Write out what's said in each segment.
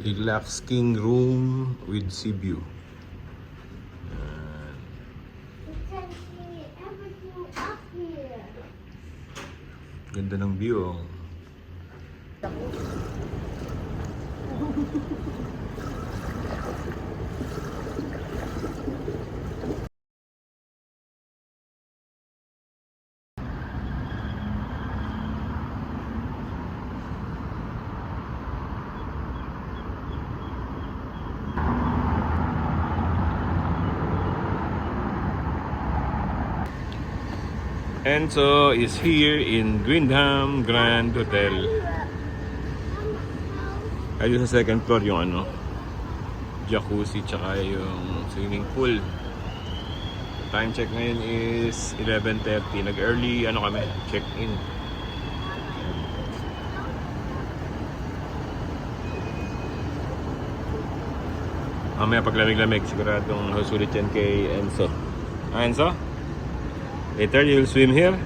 Relaxing room with sea view. You can see everything up here. Ganda ng view, oh. Enzo is here in Windham Grand Hotel. Ayun sa second floor yung ano, jacuzzi tsaka yung swimming pool. Time check ngayon is 11:30. Nag-early ano kami, check-in. Mamaya pag lamig-lamig, siguradong sulit yan kay Enzo. Ah, Enzo? Later you'll swim here.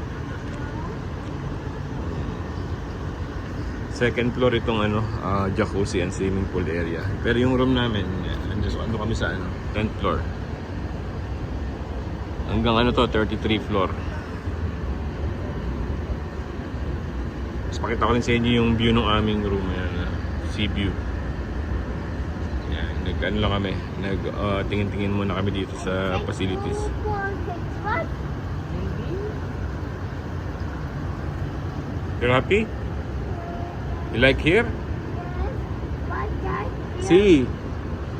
Second floor itong ano, jacuzzi and swimming pool area. Pero yung room namin, ando kami sa ano, 10th floor. Hanggang ano to, 33 floor. Tapos pakita ko rin sa inyo yung view ng aming room. Yan, sea view. Yan, nag-ano lang kami. Tingin-tingin muna kami dito sa facilities. You're happy? You like here? See,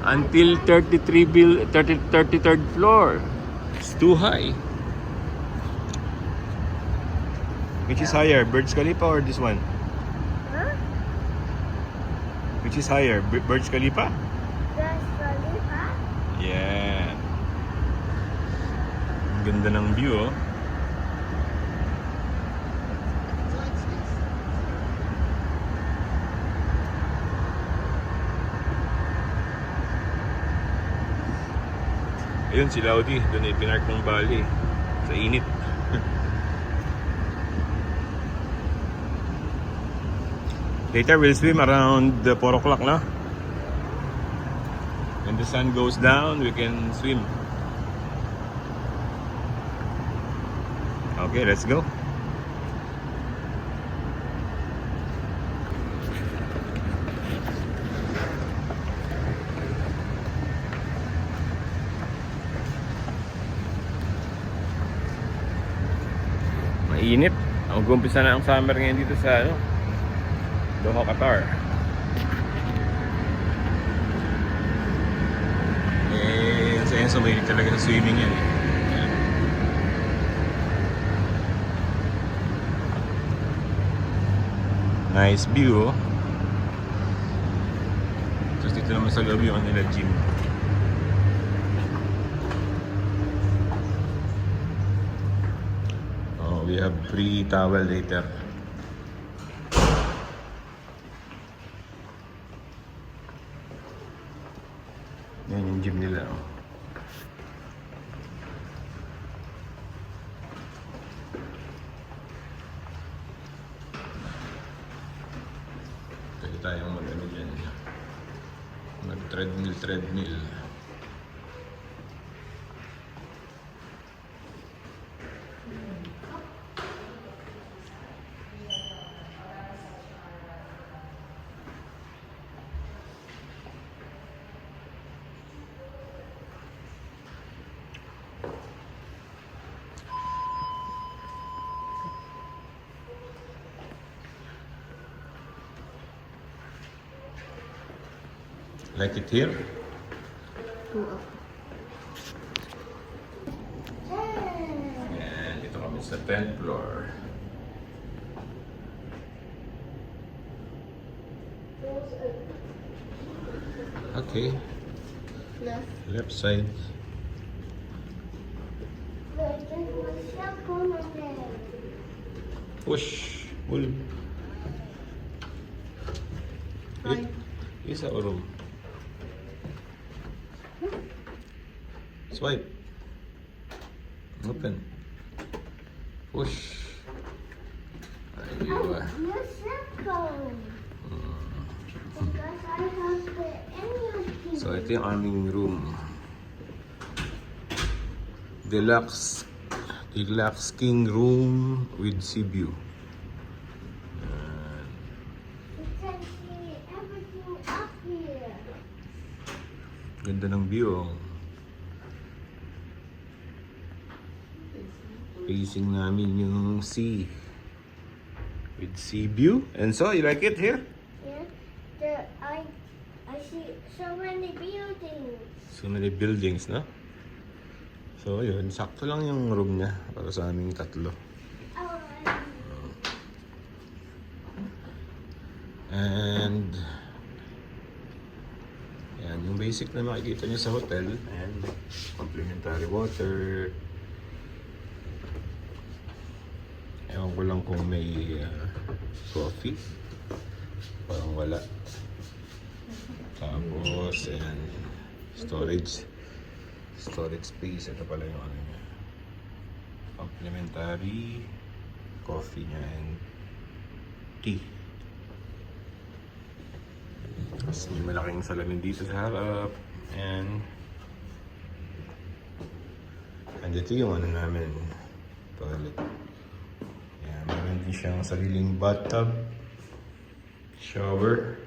until 33rd floor. It's too high. Which is higher, Burj Khalifa or this one? Huh? Which is higher, Burj Khalifa? Burj Khalifa? Yeah. Ang ganda ng view, oh. Ayun si Laudi, doon ay pinark ng bali sa init. Later we'll swim around 4 o'clock na. When the sun goes down, we can swim. Okay, let's go. Mainit. Mag-umpisa na ang summer ngayon dito sa ano, Doha, Qatar. Sa Enzo may talaga sa swimming yan, eh. Nice view, oh. Tapos dito naman sa loob yung nila gym. We have free towel later. Yan yung gym nila, oh. Pwede tayong mag-ano dyan, mag-treadmill. Like it here? Yan, dito kami sa 10th floor. Okay. Left side. Push. Pull. Isa room. Swipe. Open. Push. Ayun ba? I have the energy. So, ito yung aming room. Deluxe king room with sea view. You can see everything up here. Ganda ng view, oh. Facing namin yung sea. With sea view. And so, you like it here? Yeah. I see so many buildings. So many buildings, no? So, yun. Sakto lang yung room niya para sa aming tatlo. Oh, And yan, yung basic na makikita niyo sa hotel. And complimentary water. Ewan ko lang kung may coffee. Parang wala. Tapos, and storage space. Ito pala yung ano niya. Complimentary coffee niya and tea. Tapos may malaking salamin dito sa harap. And ito yung ano namin, toilet. Yan, meron din siyang sariling bathtub, shower.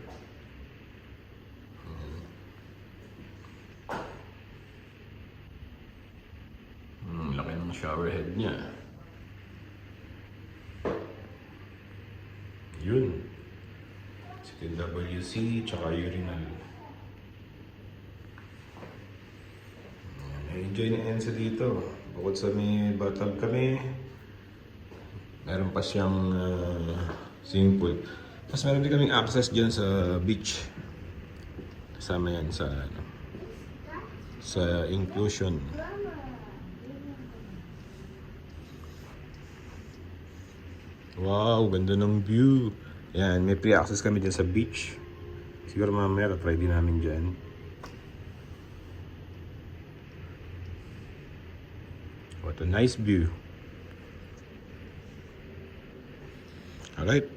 Laki ng shower head niya. Yun. WC, tsaka urinal. Na-enjoy ni Enzo dito. Bukod sa may bathtub kami, meron pa siyang swimming pool. Tapos meron din kaming access dyan sa beach. Kasama yan sa sa inclusion. Wow, ganda ng view. Yan, may pre-access kami dyan sa beach. Siguro mamaya try din namin dyan. What a nice view. Alright.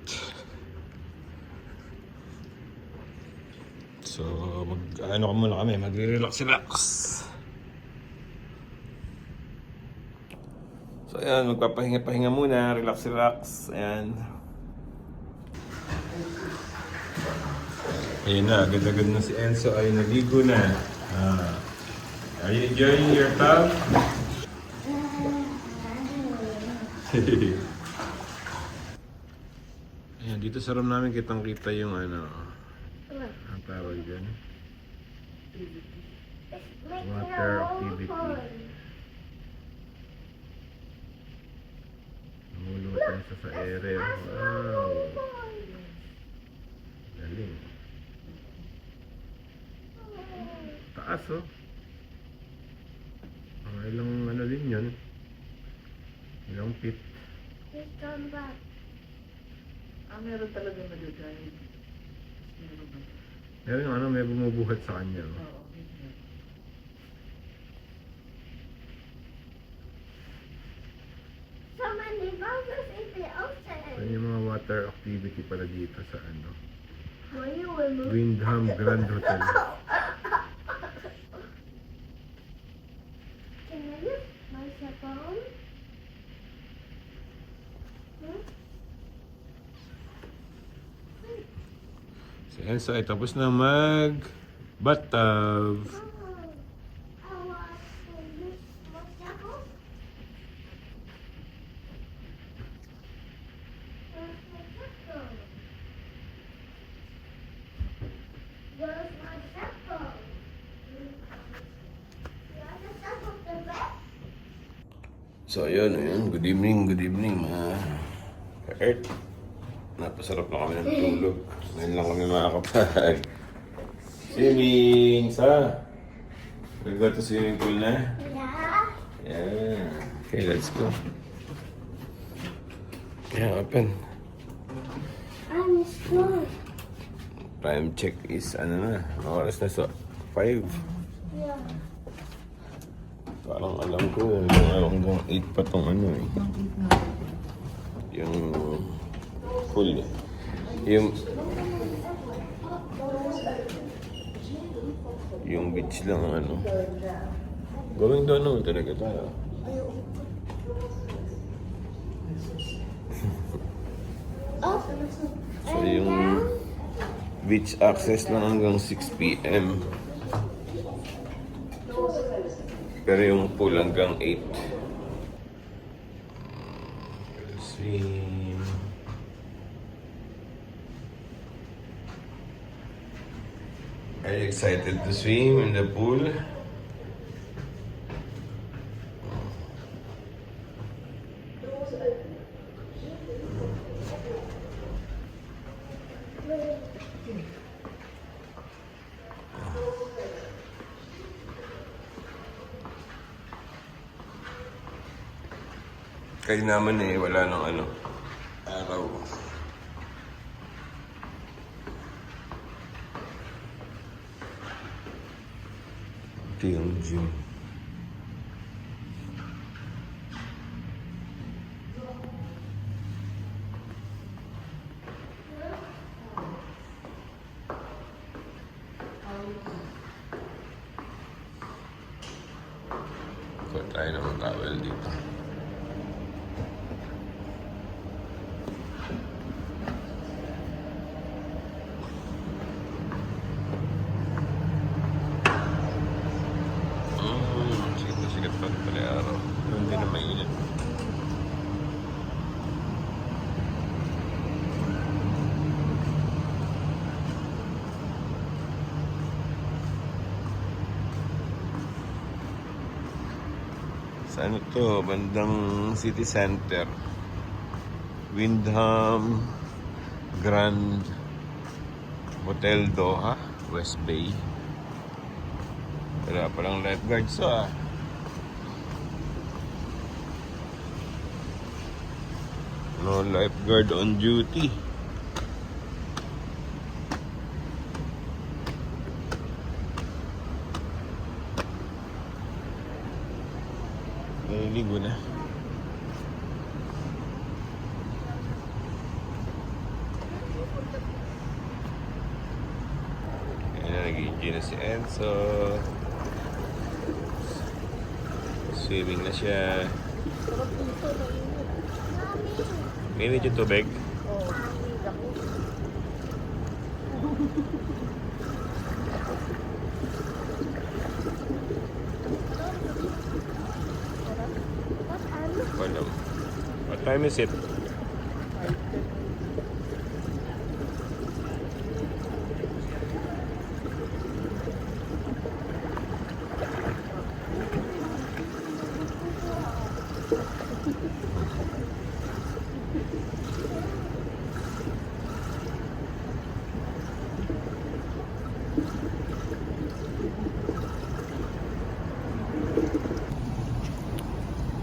So, magre-relax. So, ayan, magpapahinga-pahinga muna, relax. Ayan. Ayun na, agad-agad na si Enzo ay naligo na. Are you enjoying your tub? Ayan, dito sa room namin kitang-kita yung ano, ang tawag dyan. Water activity. Namulutan siya sa ere. Wow! Galing. Taas, oh. Ilang ano din yun. Ilang feet. Just come back. Meron talaga nag-drive. Meron yung ano, may bumubuhat sa kanya. Oh. Oo. So many bugs in the ocean. Yan yung mga water activity pala dito sa ano, When you will move. Windham Grand Hotel. Can I use my cell phone? Si Enzo ay tapos na mag bathtub. I want to use my cell phone. Where's my cell phone? Where's my cell phone? You have the cell phone the bed? So ayun. Good evening mga ka-Earth. Napasarap na kami ng tulog. Ngayon lang kami makakapag swimming sa nag-go to swimming pool na. Yeah. Yeah. Okay, let's go. Yeah, open. I'm strong. Time check is ano na, oras na sa 5. Yeah. Parang alam ko, hanggang 8 pa tong ano eh. Yung pool eh. Yung Yung beach lang ang ano. Going doon naman talaga tayo. Up So and yung down. beach access lang hanggang 6 p.m. Pero yung pool hanggang 8. Swim. Are you excited to swim in the pool? Kaya naman wala nang araw. Ito yung gym. Kuha tayo ng towel dito. Sikat pa rin pala yung araw. Hindi na mainit. Sa ano to? Bandang city center. Windham Grand Hotel Doha, West Bay. Wala palang lifeguards No lifeguard on duty. Naliligo na. Ayan na, nag-enjoy na si Enzo. Swimming na siya. Mainit yung tubig. What time is it?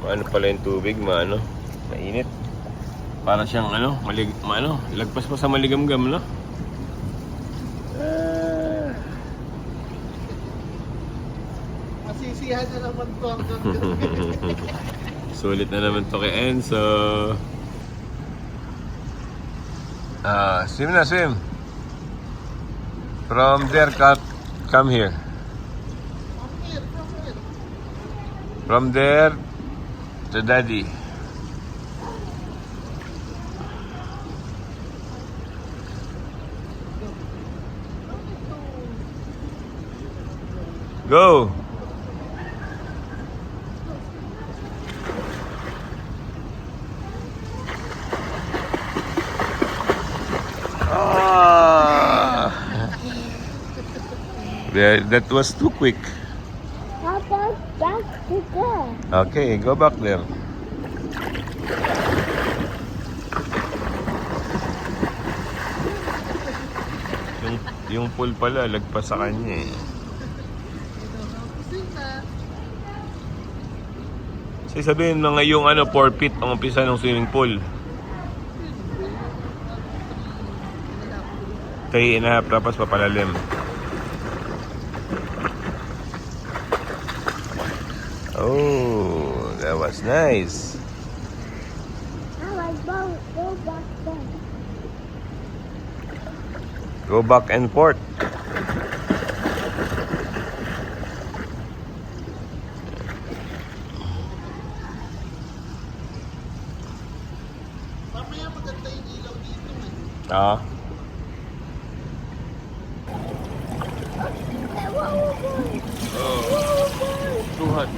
Ano pala yung tubig, mainit. Para siyang lagpas pa sa maligamgam, no? Masisihan na naman to. Sulit na naman to kay Enzo. Swim na, swim. From there, come here. From there to daddy. Go. That was too quick. How about back to there? Okay, go back there. Yung pool pala, lagpas sa kanya eh. Kasi sabihin mga yung 4 feet ang umpisa ng swimming pool. 3.5 tapos papalalim. Oh, that was nice. Now I go back there. Go back and forth. Oo. Tuhan.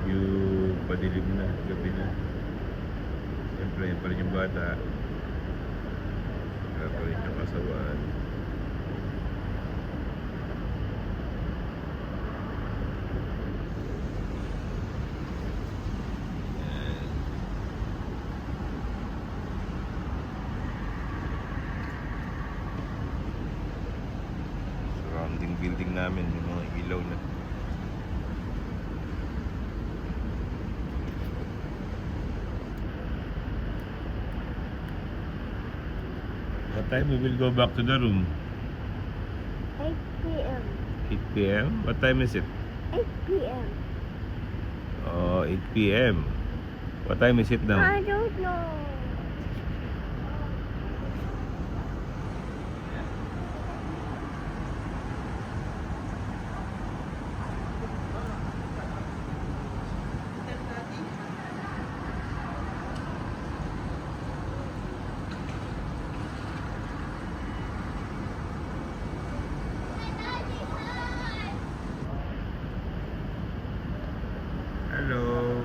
Yung padilim na, gabi na. Siyempre, yun pa rin yung bata. Wala pa rin yung kasawaan. Surrounding building namin, yung mga ilaw na. What time we will go back to the room? 8 p.m. 8 p.m.? What time is it? 8 p.m. Oh, 8 p.m. What time is it now? I don't know. Hello.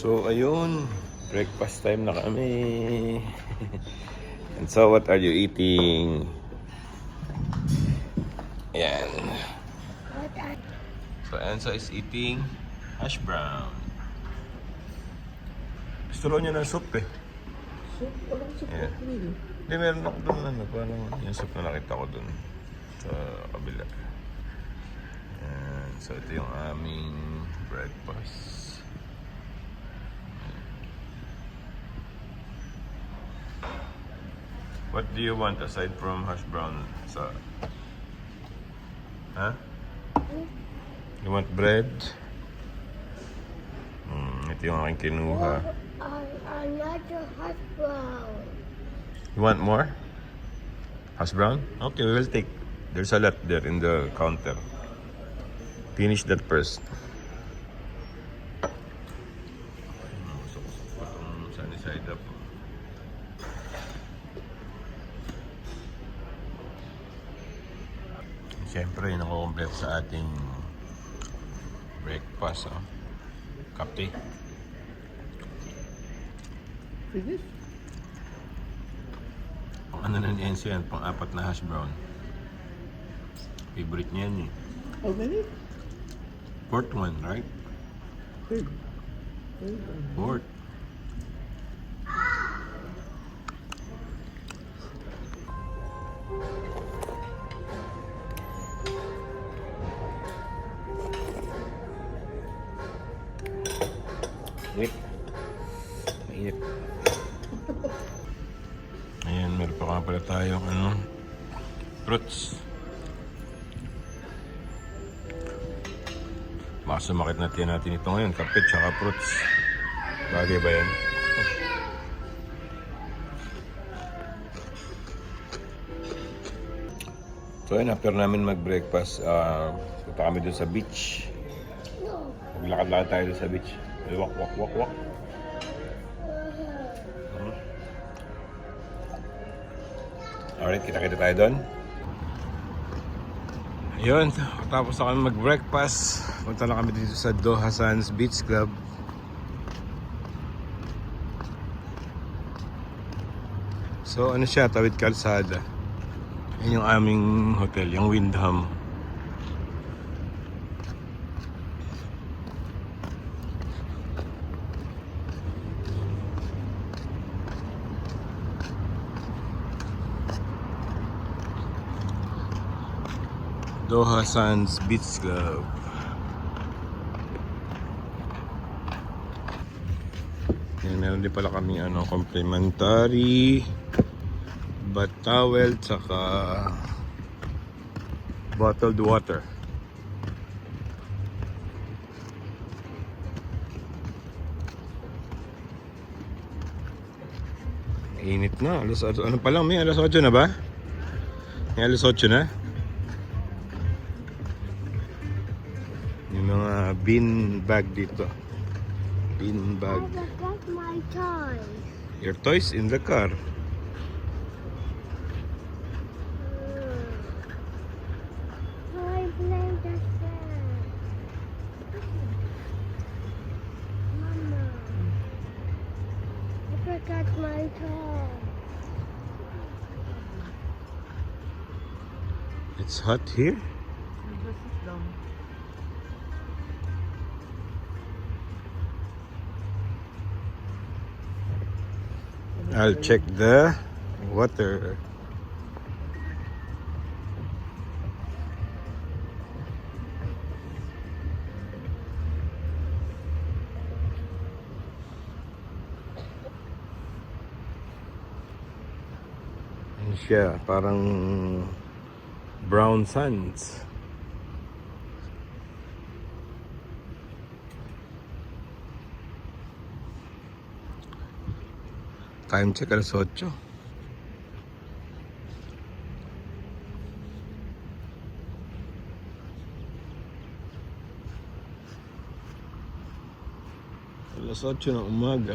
So ayun, breakfast time na kami. And so what are you eating? Ayan. What are So Enzo is eating hash brown. Gusto raw niya ng soup eh. Soup? Walang soup. Yeah. Hindi, meron ako doon ano, parang yung soup na nakita ko doon sa kabila. Ayan. So ito yung aming breakfast. What do you want aside from hash brown? Sa... Huh? You want bread? Ito yung aking kinuha. another hot brown? You want more? Hash brown? Okay, we will take. There's a lot there in the counter. Finish that first. Gusto ko itong sunny side up. Siyempre, nakukompleto sa ating breakfast. Oh. Kape. Finish? Pang ano na ni Enzo yan, pang 4 na hash brown. Favorite niya yan eh. How many? 4th one, right? Third. 4th. Wait. Mainit. Ayan, meron pa nga pala tayong fruits. Baka sumakit natin ito ngayon, kape tsaka fruits. Bagay ba yan? So yun, after namin mag-breakfast, punta kami dun sa beach. No. Maglakad-lakad tayo dun sa beach. Walk, walk, walk, walk. Alright, kita-kita tayo doon. Ayun, tapos na kami mag-breakfast. Punta na kami dito sa Doha Sands Beach Club. So ano siya, tawid kalsada. Yan yung aming hotel, yung Windham. Doha Sands Beach Club. Yan, meron din pala kami complimentary bath towel tsaka bottled water. Init na. Ano pa lang, may alas 8 na ba? May alas 8 na? Yung mga bean bag dito. Bean bag. I forgot my toys. Your toys in the car. So I blame the sand. Mama, I forgot my toys. It's hot here. You just sit down. I'll check the water. Ano siya, parang brown sands. Time check alas 8. Alas 8 ng umaga.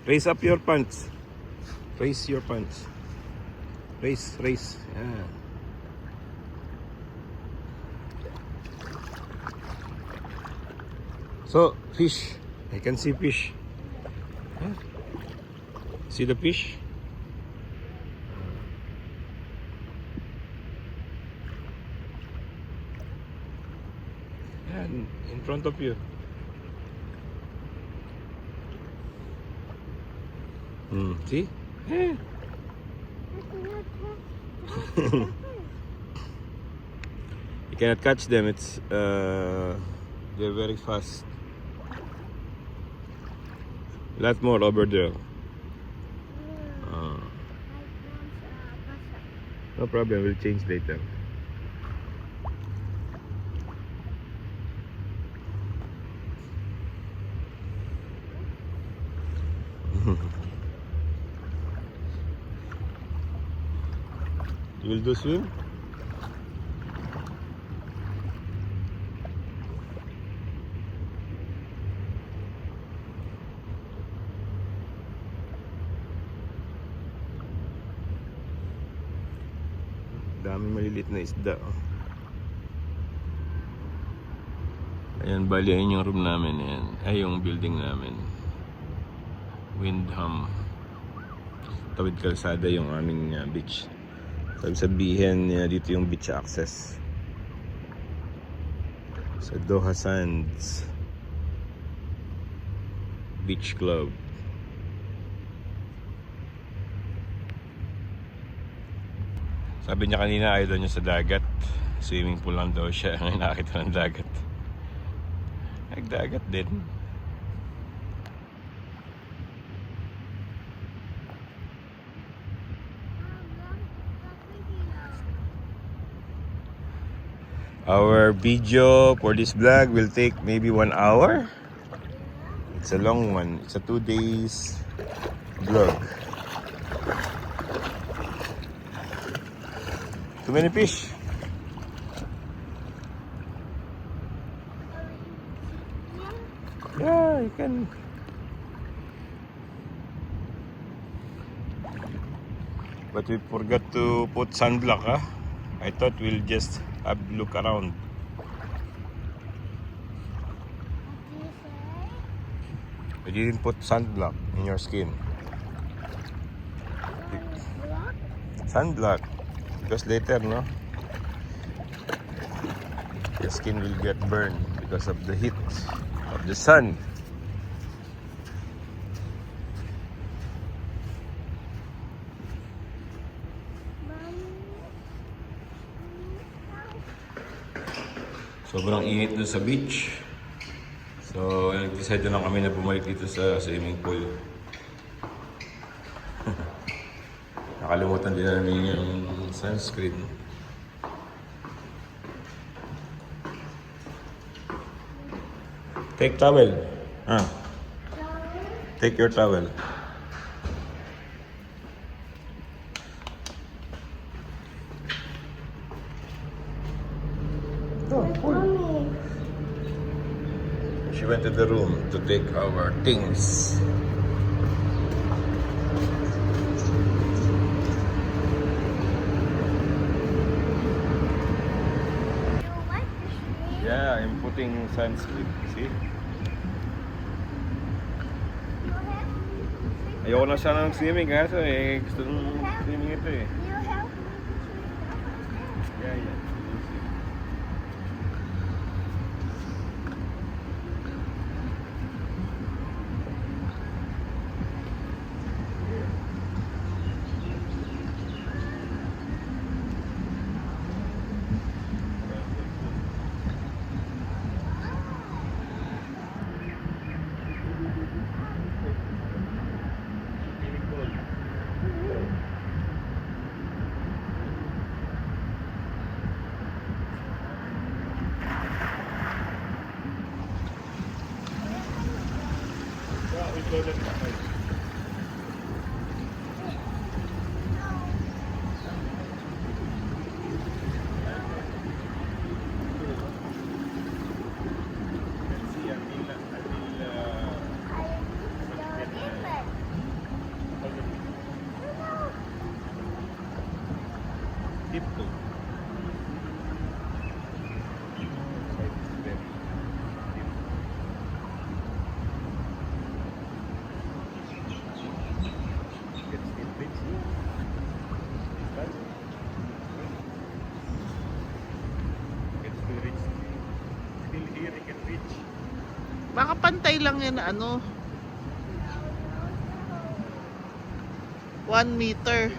Raise up your pants. Raise your pants. Raise, raise. Yeah. So, fish. I can see fish. Huh? See the fish? Yeah, in front of you. See? Yeah. You cannot catch them. It's they're very fast. A lot more over there. No problem. We'll change later. You will do swim? Daming maliliit na isda. Oh. Ayan, bali ayun yung room namin. Ayan. Ay, yung building namin. Windham. Tawid kalsada yung aming beach. Sabi sabihin dito yung beach access sa Doha Sands Beach Club. Sabi niya kanina ayaw daw niya sa dagat. Swimming pool lang daw siya. Ngayon nakakita ng dagat. Nagdagat din. Our video for this vlog will take maybe 1 hour. It's a long one. It's a 2 days vlog. Too many fish. Yeah, you can. But we forgot to put sunblock, huh? I thought we'll just have a look around. But you didn't put sunblock in your skin. Sunblock. Because later, no? Your skin will get burned because of the heat of the sun. Sobrang init doon sa beach. So, nag-decide na lang kami na bumalik dito sa swimming pool. Nakalimutan din namin yung sunscreen. Take towel. Take your towel. She went to the room to take our things. Yeah, I'm putting sunscreen. See? Ayoko na sana ng swimming kaso gusto ng swimming ito eh. Yeah, yeah. Baka pantay lang yan na ano. 1 meter.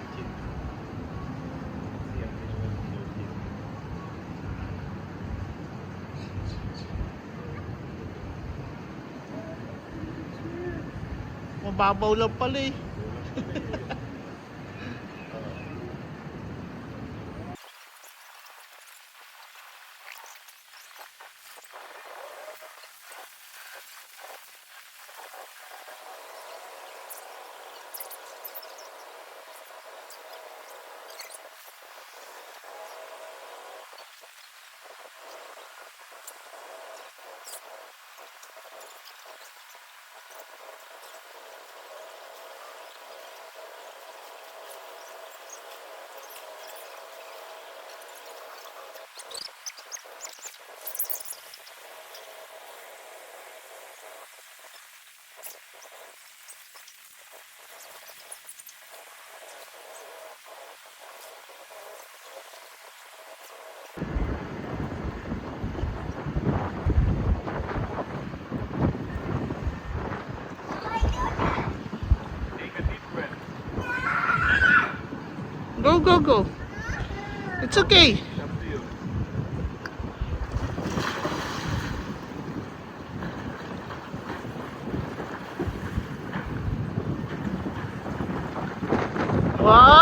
Mababaw lang pala eh. Go, go, go. It's okay. Wow!